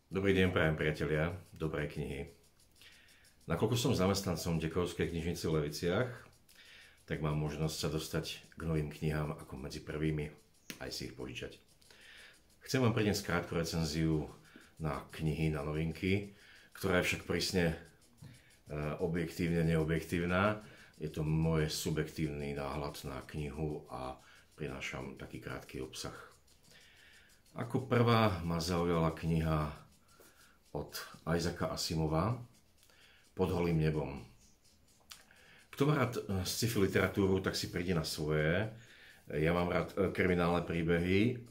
Dobrý deň, prajem priatelia, dobré knihy. Nakoľko som zamestnancom Dekovskej knižnice v Leviciach, tak mám možnosť sa dostať k novým knihám ako medzi prvými, aj si ich požičať. Chcem vám predniesť krátku recenziu na knihy, na novinky, ktorá je však prísne objektívne neobjektívna. Je to môj subjektívny náhľad na knihu a prinášam taký krátky obsah. Ako prvá ma zaujala kniha od Isaaca Asimova Pod holým nebom. Kto má rád sci-fi literatúru, tak si príde na svoje. Ja mám rád kriminálne príbehy,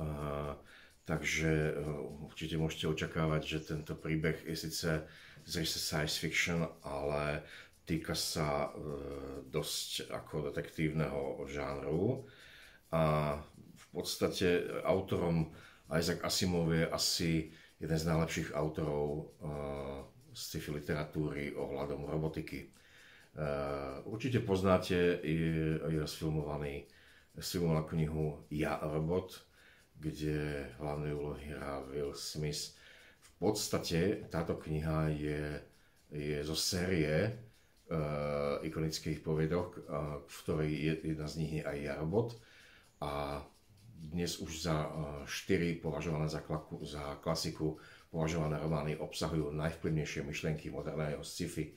takže určite môžete očakávať, že tento príbeh je síce z ríše science fiction, ale týka sa dosť ako detektívneho žánru. A v podstate autorom Isaac Asimov je asi jeden z najlepších autorov sci-fi literatúry ohľadom robotiky. Určite poznáte jeho sfilmovanú knihu Ja, robot, kde hlavné úlohy hrá Will Smith. V podstate táto kniha je zo série ikonických poviedok, v ktorej jedna z nich je aj Ja, robot. A dnes už za 4 považované za klasiku považované romány obsahujú najvplyvnejšie myšlienky moderného sci-fi.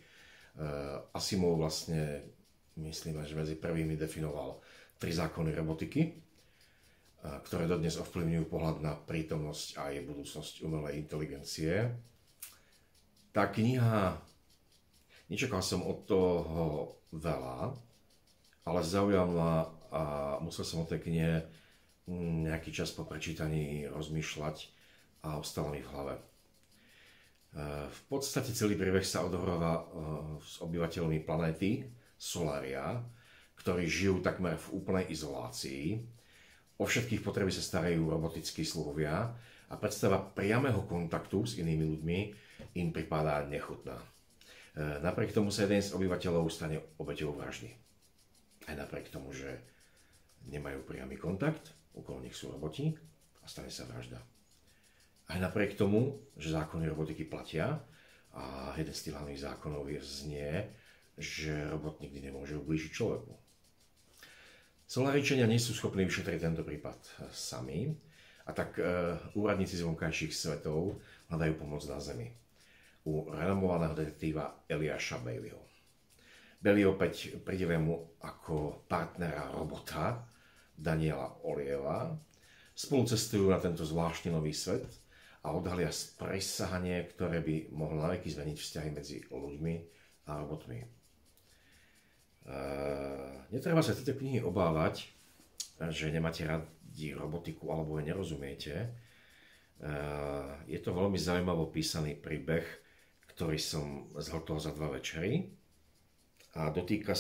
Asimov vlastne, myslím, že medzi prvými definoval 3 zákony robotiky, ktoré dodnes ovplyvňujú pohľad na prítomnosť a jej budúcnosť umelej inteligencie. Tá kniha, nečakal som od toho veľa, ale zaujala ma a musel som o tej knihe nejaký čas po prečítaní rozmýšľať a ostalo mi v hlave. V podstate celý príbeh sa odohráva s obyvateľmi planéty Solaria, ktorí žijú takmer v úplnej izolácii. O všetkých potreby sa starajú robotickí sluhovia a predstava priameho kontaktu s inými ľuďmi im pripadá nechutná. Napriek tomu sa jeden z obyvateľov stane obeťou vraždy. Aj napriek tomu, že nemajú priamy kontakt, okolo nich sú roboti a stane sa vražda. Aj napriek tomu, že zákony robotiky platia a jeden z tých hlavných zákonov znie, že robot nikdy nemôže ublížiť človeku. Solaričania nie sú schopní vyšetriť tento prípad sami a tak úradníci z vonkajších svetov hľadajú pomoc na Zemi u renomovaného detektíva Eliasha Baileyho. Bailey opäť pridelia mu ako partnera robota Daniela Olieva. Spolu cestujú na tento zvláštny nový svet a odhalia sprejsahanie, ktoré by mohlo naveky zmeniť vzťahy medzi ľuďmi a robotmi. Netreba sa tieto knihy obávať, že nemáte radi robotiku alebo jej nerozumiete. Je to veľmi zaujímavo písaný príbeh, ktorý som zhltol za 2 večery a dotýka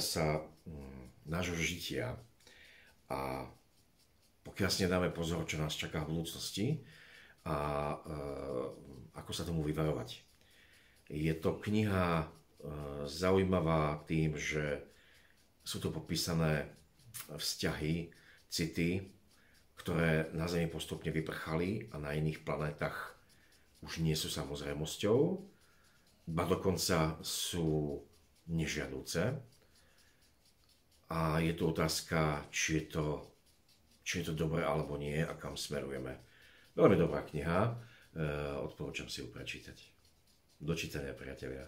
sa nášho žitia a pokiaľ si nedáme pozor, čo nás čaká v budúcnosti a ako sa tomu vyvarovať. Je to kniha zaujímavá tým, že sú to popísané vzťahy, city, ktoré na Zemi postupne vyprchali a na iných planétach už nie sú samozrejmosťou, ba dokonca sú nežiaduce. A je tu otázka, či je to dobré alebo nie a kam smerujeme. Veľmi dobrá kniha, odporúčam si ju prečítať. Do čítania, priatelia.